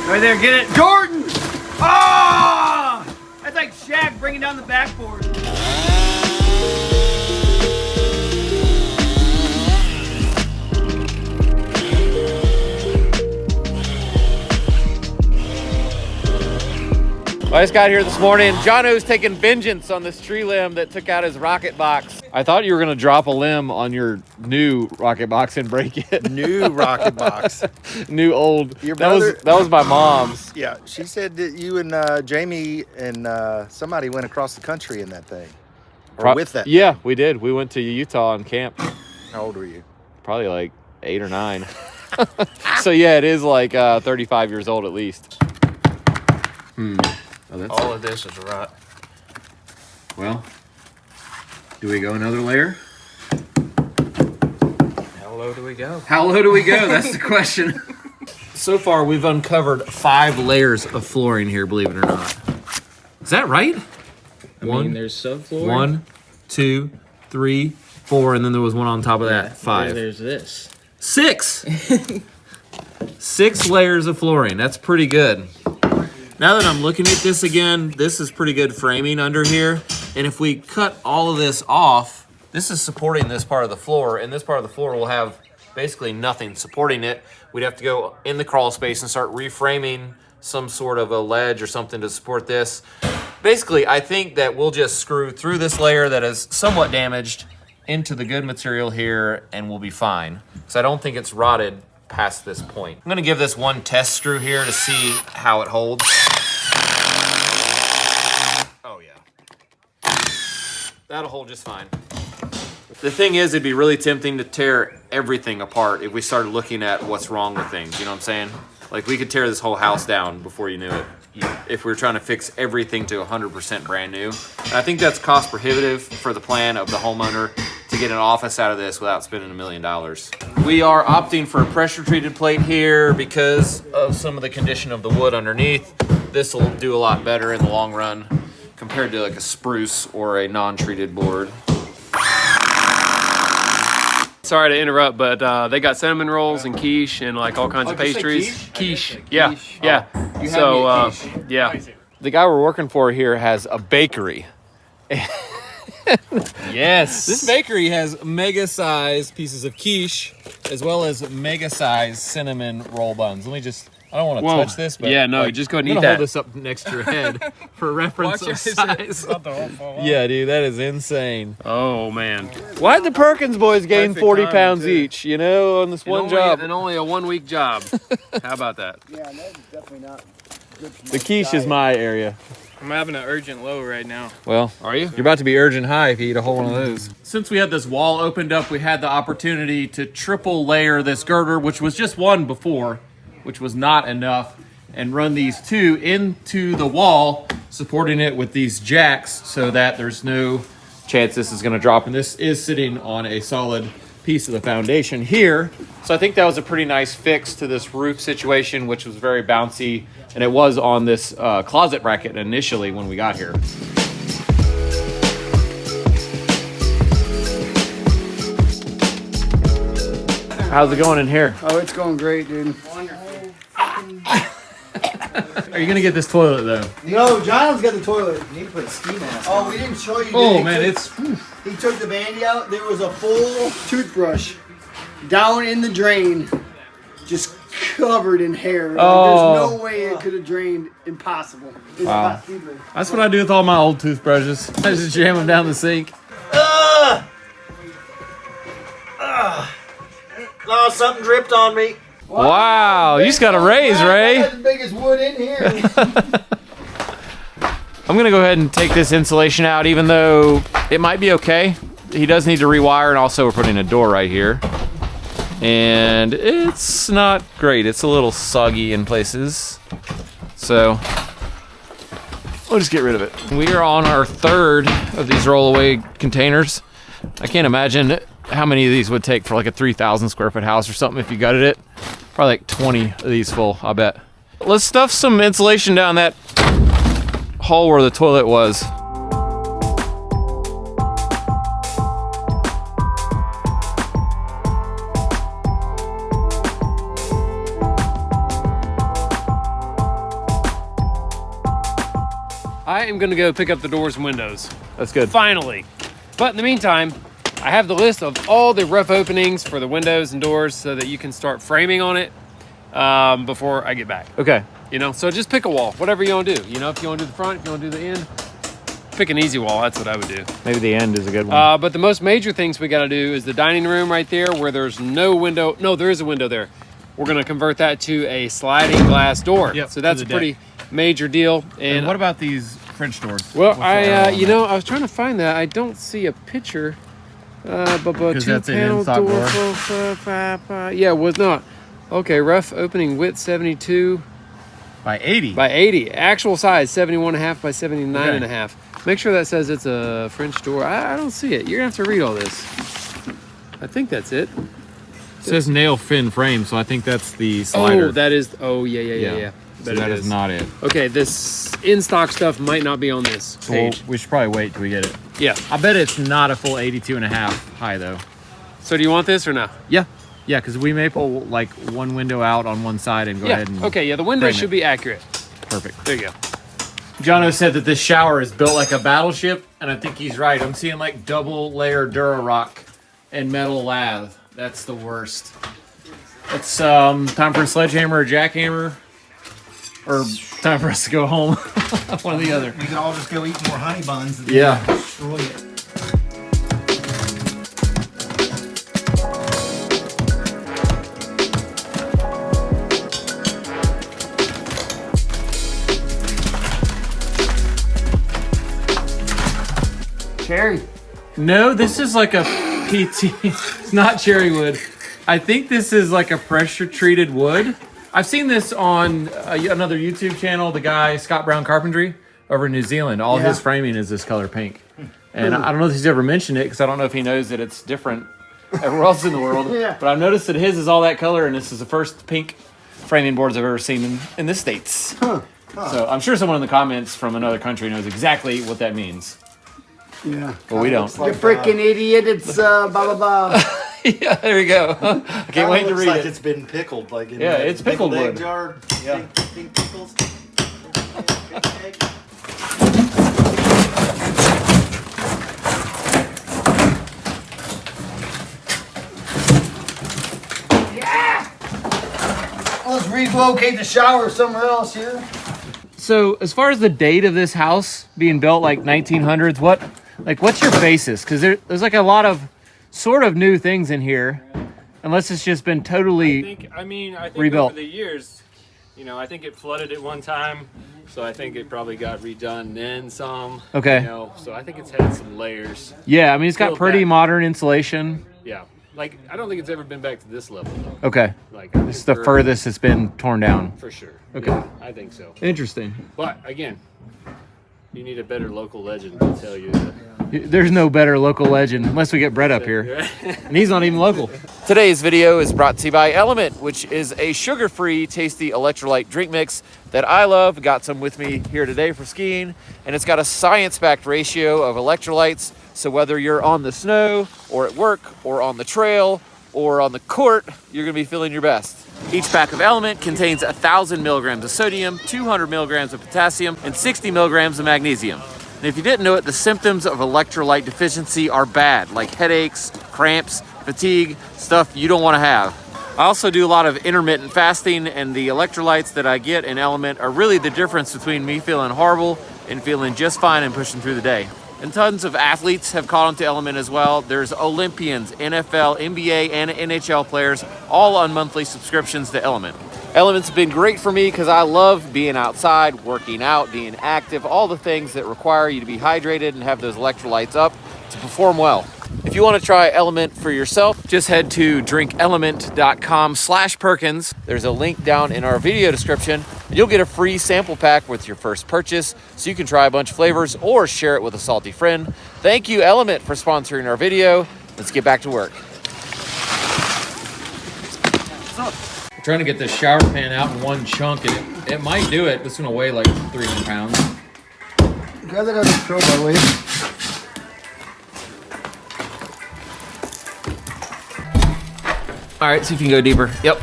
Right there, get it. Jordan! Ah! Oh! That's like Shaq bringing down the backboard. I just got here this morning. Jono's taking vengeance on this tree limb that took out his rocket box. I thought you were gonna drop a limb on your new rocket box and break it. New rocket box. New old. Your brother, that was my mom's. Yeah, she said that you and Jaime and somebody went across the country in that thing. Or with that. Yeah, we did. We went to Utah on camp. How old were you? Probably like 8 or 9. So yeah, it is like 35 years old at least. Oh, all of this is right. Well, do we go another layer? How low do we go? How low do we go? That's the question. So far, we've uncovered 5 layers of flooring here, believe it or not. Is that right? I mean, there's subfloor. 1, 2, 3, 4, and then there was one on top of that. 5. There's this. 6! 6 layers of flooring. That's pretty good. Now that I'm looking at this again, this is pretty good framing under here. And if we cut all of this off, this is supporting this part of the floor, and this part of the floor will have basically nothing supporting it. We'd have to go in the crawl space and start reframing some sort of a ledge or something to support this. Basically, I think that we'll just screw through this layer that is somewhat damaged into the good material here, and we'll be fine. So I don't think it's rotted past this point. I'm gonna give this one test screw here to see how it holds. Oh yeah. That'll hold just fine. The thing is, it'd be really tempting to tear everything apart if we started looking at what's wrong with things, you know what I'm saying? Like we could tear this whole house down before you knew it. If we were trying to fix everything to 100% brand new. And I think that's cost prohibitive for the plan of the homeowner to get an office out of this without spending $1 million. We are opting for a pressure treated plate here because of some of the condition of the wood underneath. This will do a lot better in the long run compared to like a spruce or a non-treated board. Sorry to interrupt, but they got cinnamon rolls and quiche and like all kinds of pastries. Quiche, yeah, yeah. You So, yeah. The guy we're working for here has a bakery. Yes. This bakery has mega-sized pieces of quiche as well as mega-sized cinnamon roll buns. Let me just, I don't want to touch this, but yeah, no, like, just go ahead and I'm eat gonna that. hold this up next to your head for reference of size. Yeah. Yeah, dude, that is insane. Oh, man. Why'd the Perkins boys gain Perfect 40 timing, pounds too. each, you know, on this one job? And only a 1 week job. How about that? Yeah, that's definitely not good for The quiche is my area. I'm having an urgent low right now. Well, Are you? you're about to be urgent high if you eat a whole one of those. Since we had this wall opened up, we had the opportunity to triple layer this girder, which was just one before, which was not enough, and run these 2 into the wall, supporting it with these jacks so that there's no chance this is gonna drop. And this is sitting on a solid piece of the foundation here. So I think that was a pretty nice fix to this roof situation, which was very bouncy, and it was on this closet bracket initially when we got here. How's it going in here? Oh, it's going great, dude. Are you gonna get this toilet though? No, John's got the toilet. You need to put a ski mask. Oh, we didn't show you. Oh He man, took- He took the bandy out. There was a full toothbrush down in the drain, just covered in hair. Like, Oh. there's no way it could have drained. Impossible. It's Wow. impossible. That's what I do with all my old toothbrushes. I just jam them down the sink. Oh, something dripped on me. Wow, you just got a raise, Ray. That's the biggest wood in here. I'm gonna go ahead and take this insulation out, even though it might be okay. He does need to rewire, and also we're putting a door right here. And it's not great. It's a little soggy in places. So we'll just get rid of it. We are on our 3rd of these rollaway containers. I can't imagine how many of these would take for like a 3,000 square foot house or something if you gutted it. Probably like 20 of these full, I bet. Let's stuff some insulation down that hole where the toilet was. I am gonna go pick up the doors and windows. That's good. Finally. But in the meantime, I have the list of all the rough openings for the windows and doors so that you can start framing on it before I get back. Okay. You know, so just pick a wall, whatever you want to do. You know, if you want to do the front, if you want to do the end, pick an easy wall. That's what I would do. Maybe the end is a good one. But the most major things we got to do is the dining room right there where there's no window. No, there is a window there. We're going to convert that to a sliding glass door. Yep, so that's a pretty major deal. And what about these French doors? Well, I was trying to find that. I don't see a picture. Because that's an in-stock door. Yeah, it was not. Okay, rough opening width 72 by 80. by 80. Actual size 71.5 by 79.5. Make sure that says it's a French door. I don't see it. You're gonna have to read all this. I think that's it. It says nail fin frame, so I think that's the slider. Oh, that is. Oh, yeah. So that is not it. Okay, this in-stock stuff might not be on this page. We should probably wait till we get it. Yeah. I bet it's not a full 82.5 high though. So do you want this or no? Yeah, because we may pull like one window out on one side and go ahead and Okay, yeah, the window frame should it. be accurate. Perfect. There you go. Jono said that this shower is built like a battleship, and I think he's right. I'm seeing like double layer Durarock and metal lath. That's the worst. It's time for a sledgehammer or jackhammer, or time for us to go home. One or the other. We can all just go eat more honey buns and Yeah. destroy it. Cherry. No, this is like a PT. It's not cherry wood. I think this is like a pressure treated wood. I've seen this on another YouTube channel, the guy Scott Brown Carpentry over in New Zealand. All his framing is this color pink. And I don't know if he's ever mentioned it because I don't know if he knows that it's different everywhere else in the world. Yeah. But I've noticed that his is all that color, and this is the first pink framing boards I've ever seen in the States. So I'm sure someone in the comments from another country knows exactly what that means. Yeah. But we don't. You freaking idiot. It's blah, blah, blah. Yeah, there we go. I can't wait to read like it. it's been pickled, like in Yeah, the it's pickled egg wood. jar. Yeah. Pink pickles. Let's relocate the shower somewhere else here. So, as far as the date of this house being built, like 1900s, what's your basis? Because there's like a lot of sort of new things in here, unless it's just been totally. I think rebuilt. over the years, I think it flooded at one time, so I think it probably got redone then some. Okay. So I think it's had some layers. Yeah, I mean it's got Built pretty back. modern insulation. Yeah, like I don't think it's ever been back to this level though. Okay, Like this is the furthest it's been torn down. for sure. Okay. Yeah, I think so. Interesting. But again, you need a better local legend to tell you that. There's no better local legend unless we get Brett up here, and he's not even local. Today's video is brought to you by Element, which is a sugar-free, tasty electrolyte drink mix that I love. Got some with me here today for skiing, and it's got a science-backed ratio of electrolytes. So whether you're on the snow, or at work, or on the trail, or on the court, you're gonna be feeling your best. Each pack of Element contains 1,000 milligrams of sodium, 200 milligrams of potassium, and 60 milligrams of magnesium. And if you didn't know it, the symptoms of electrolyte deficiency are bad, like headaches, cramps, fatigue, stuff you don't want to have. I also do a lot of intermittent fasting, and the electrolytes that I get in Element are really the difference between me feeling horrible and feeling just fine and pushing through the day. And tons of athletes have caught on to Element as well. There's Olympians, NFL, NBA, and NHL players, all on monthly subscriptions to Element. Element's been great for me because I love being outside, working out, being active, all the things that require you to be hydrated and have those electrolytes up to perform well. If you want to try Element for yourself, just head to drinkelement.com/Perkins. There's a link down in our video description, and you'll get a free sample pack with your first purchase, so you can try a bunch of flavors or share it with a salty friend. Thank you, Element, for sponsoring our video. Let's get back to work. We're trying to get this shower pan out in one chunk, and it might do it. It's gonna weigh like 300 pounds. Grab that other crowbar, will you? All right, see if you can go deeper. Yep.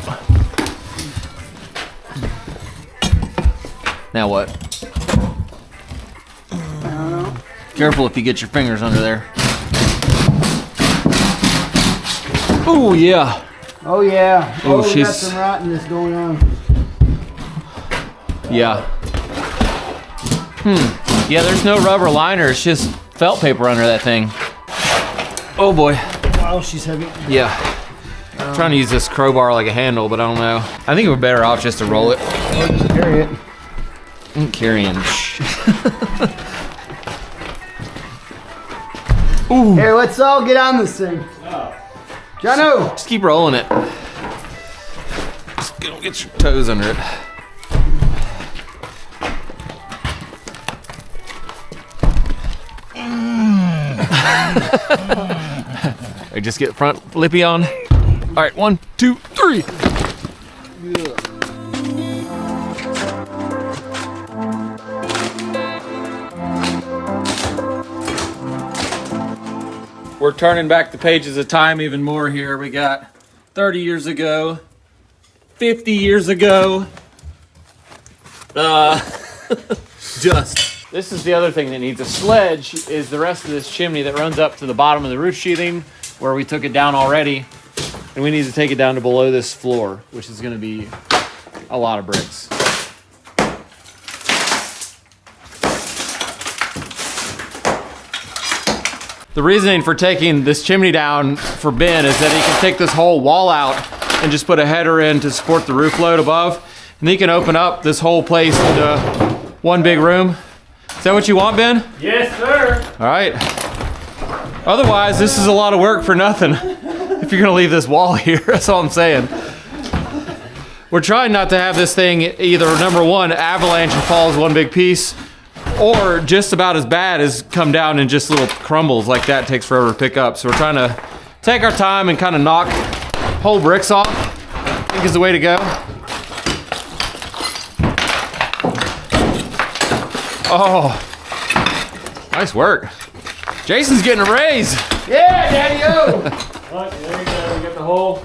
Now what? Careful if you get your fingers under there. Oh yeah. Oh yeah. Oh, We got she's- some rottenness going on. Yeah. Yeah, there's no rubber liner. It's just felt paper under that thing. Oh boy. Wow, she's heavy. Yeah. I'm trying to use this crowbar like a handle, but I don't know. I think we're better off just to roll it. Oh, just carry it. I'm carrying. Ooh. Here, let's all get on this thing. Jono! Just keep rolling it. Just don't get your toes under it. I just get front lippy on. All right, 1, 2, 3. We're turning back the pages of time even more here. We got 30 years ago, 50 years ago. Just. This is the other thing that needs a sledge, is the rest of this chimney that runs up to the bottom of the roof sheathing where we took it down already. And we need to take it down to below this floor, which is gonna be a lot of bricks. The reasoning for taking this chimney down for Ben is that he can take this whole wall out and just put a header in to support the roof load above. And he can open up this whole place into one big room. Is that what you want, Ben? Yes, sir. All right. Otherwise, this is a lot of work for nothing. If you're gonna leave this wall here, that's all I'm saying. We're trying not to have this thing either, number one, avalanche and fall as one big piece, or just about as bad as come down in just little crumbles like that. Takes forever to pick up. So we're trying to take our time and kind of knock whole bricks off, I think is the way to go. Oh, nice work. Jason's getting a raise. Yeah, Daddy-o! Look, there you go. We got the hole.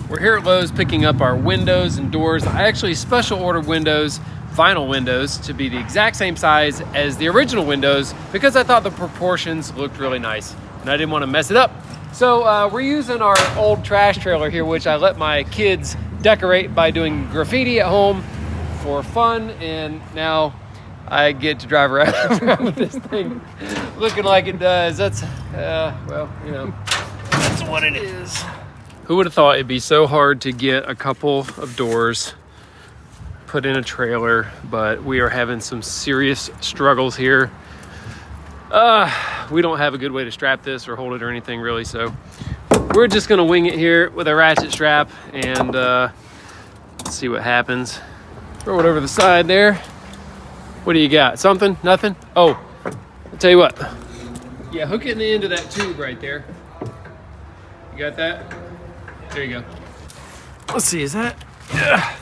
We're here at Lowe's picking up our windows and doors. I actually special ordered windows, vinyl windows, to be the exact same size as the original windows because I thought the proportions looked really nice and I didn't want to mess it up. So we're using our old trash trailer here, which I let my kids decorate by doing graffiti at home for fun, and now I get to drive around with this thing looking like it does. That's, well, you know, that's what it is. Who would have thought it'd be so hard to get a couple of doors put in a trailer, but we are having some serious struggles here. We don't have a good way to strap this or hold it or anything really, so we're just gonna wing it here with a ratchet strap and see what happens. Throw it over the side there. What do you got? Something? Nothing? Oh, I'll tell you what. Yeah, hook it in the end of that tube right there. You got that? There you go. Let's see, is that? Yeah.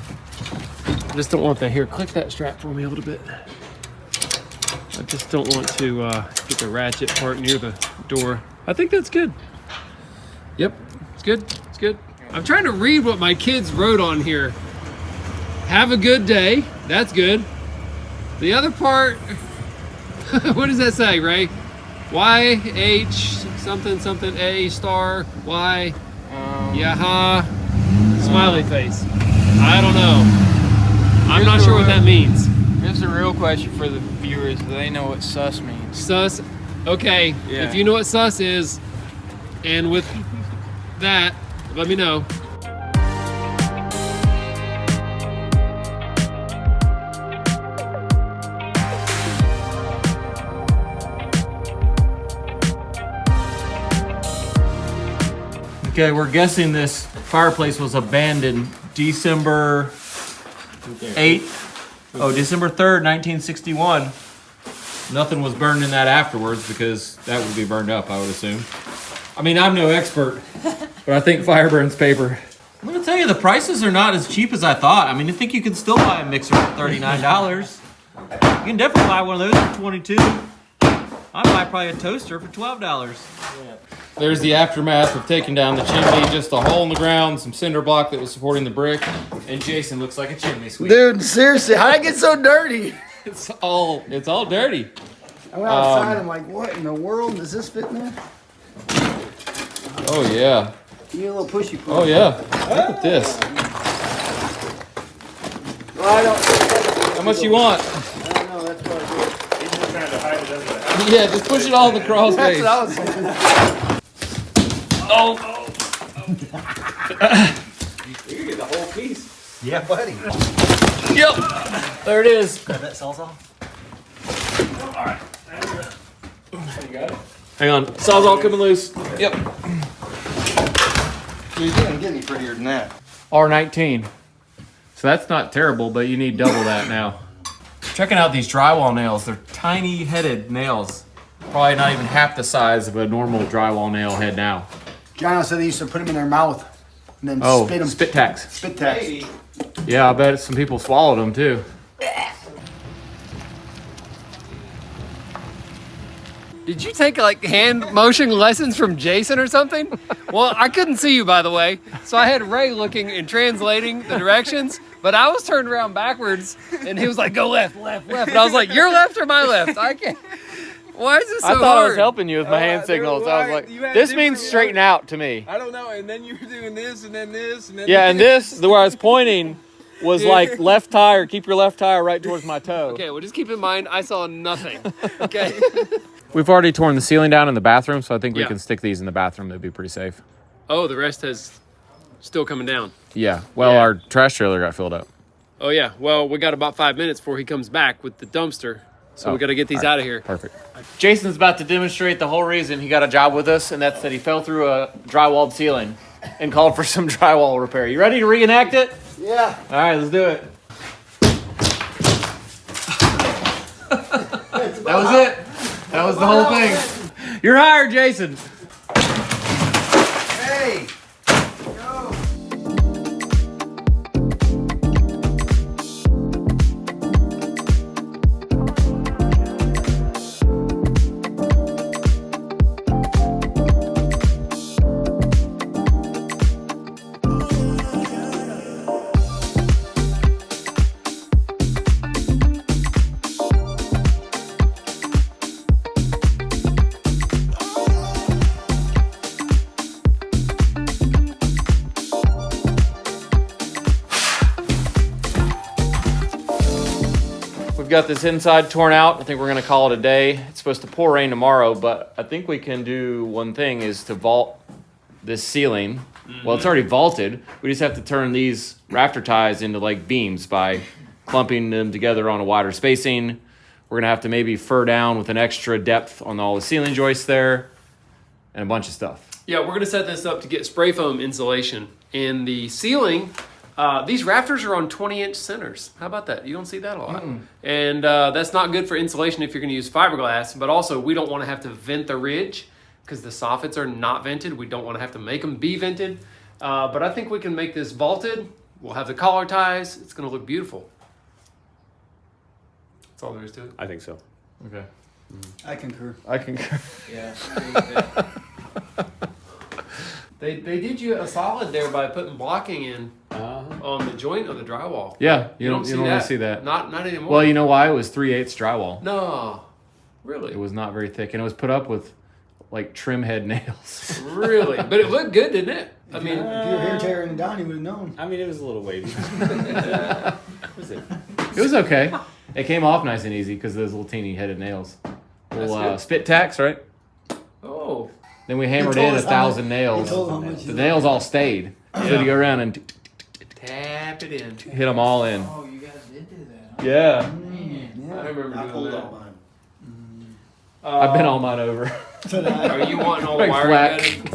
I just don't want that here. Click that strap for me a little bit. I just don't want to get the ratchet part near the door. I think that's good. Yep, it's good, it's good. I'm trying to read what my kids wrote on here. Have a good day, that's good. The other part, what does that say, Ray? YH something something A star Y yaha smiley face. I don't know. I'm not sure what that means. Here's a real question for the viewers. Do they know what sus means? Sus, okay. Yeah. If you know what sus is, and with that, let me know. Okay, we're guessing this fireplace was abandoned December 8th. Oh, December 3rd, 1961. Nothing was burned in that afterwards because that would be burned up, I would assume. I mean, I'm no expert, but I think fire burns paper. I'm gonna tell you, the prices are not as cheap as I thought. I mean, I think you can still buy a mixer for $39. You can definitely buy one of those for $22. I might probably a toaster for $12. Yeah. there's the aftermath of taking down the chimney. Just a hole in the ground, some cinder block that was supporting the brick, and Jason looks like a chimney sweep. Dude, seriously, how'd I get so dirty? It's all dirty. I went outside, I'm like, what in the world? Does this fit in there? Oh yeah. Give me a little pushy push. Oh yeah. Look at this. Well, I don't. How much you want? I don't know, that's what I do. He's just trying to hide it under the house. Yeah, just push it all in the crawl That's space. what I was thinking. Oh. You can get the whole piece. Yeah, buddy. Yep. There it is. That sawzall? You got it? Hang on. Sawzall coming loose. Yep. You didn't get any prettier than that. R19. So that's not terrible, but you need double that now. Checking out these drywall nails. They're tiny headed nails. Probably not even half the size of a normal drywall nail head now. John said they used to put them in their mouth and then Oh, spit them. spit tacks. Spit tacks. Yeah, I bet some people swallowed them too. Did you take like hand motion lessons from Jason or something? Well, I couldn't see you, by the way, so I had Ray looking and translating the directions, but I was turned around backwards, and he was like, "Go left, left, left," and I was like, "Your left or my left? I can't." Why is this so I thought hard? I was helping you with my hand signals. I was like, this means straighten out to me. I don't know. And then you were doing this, and then this, and then Yeah, and this, where I was pointing, was like left tire. Keep your left tire right towards my toe. Okay, well, just keep in mind, I saw nothing. Okay. We've already torn the ceiling down in the bathroom, so I think we Yeah. can stick these in the bathroom. That'd be pretty safe. Oh, the rest has still coming down. Yeah. Well, Yeah. our trash trailer got filled up. Oh yeah. Well, we got about 5 minutes before he comes back with the dumpster, so we got to get these out of here. Perfect. Jason's about to demonstrate the whole reason he got a job with us, and that's that he fell through a drywalled ceiling and called for some drywall repair. You ready to reenact it? Yeah. All right, let's do it. That was it. That was the whole thing. You're hired, Jason. Hey. We've got this inside torn out. I think we're gonna call it a day. It's supposed to pour rain tomorrow, but I think we can do one thing is to vault this ceiling. Well, it's already vaulted. We just have to turn these rafter ties into like beams by clumping them together on a wider spacing. We're gonna have to maybe fur down with an extra depth on all the ceiling joists there and a bunch of stuff. Yeah, we're gonna set this up to get spray foam insulation in the ceiling. These rafters are on 20-inch centers. How about that? You don't see that a lot. And that's not good for insulation if you're gonna use fiberglass, but also we don't wanna have to vent the ridge because the soffits are not vented. We don't wanna have to make them be vented. But I think we can make this vaulted. We'll have the collar ties. It's gonna look beautiful. That's all there is to it. I think so. Okay. I concur. I can. Yeah. They did you a solid there by putting blocking in on the joint of the drywall. Yeah, you don't see really that. see that. Not anymore. Well, you know why? It was 3/8 drywall. No, really. It was not very thick, and it was put up with like trim head nails. Really, but it looked good, didn't it? I mean, If you were here tearing it down, you would have known. I mean, it was a little wavy. Was it? It was okay. It came off nice and easy because of those little teeny headed nails. Little good. spit tacks, right? oh, Then we hammered told in us 1,000 He nails. told how much The nails all stayed. So to go around and tap it in. hit them all in. Oh, you guys did do that. Yeah, I remember I doing pulled that. all mine. I've been all mine over. So that Are you wanting all the Like wiring flat. gutted?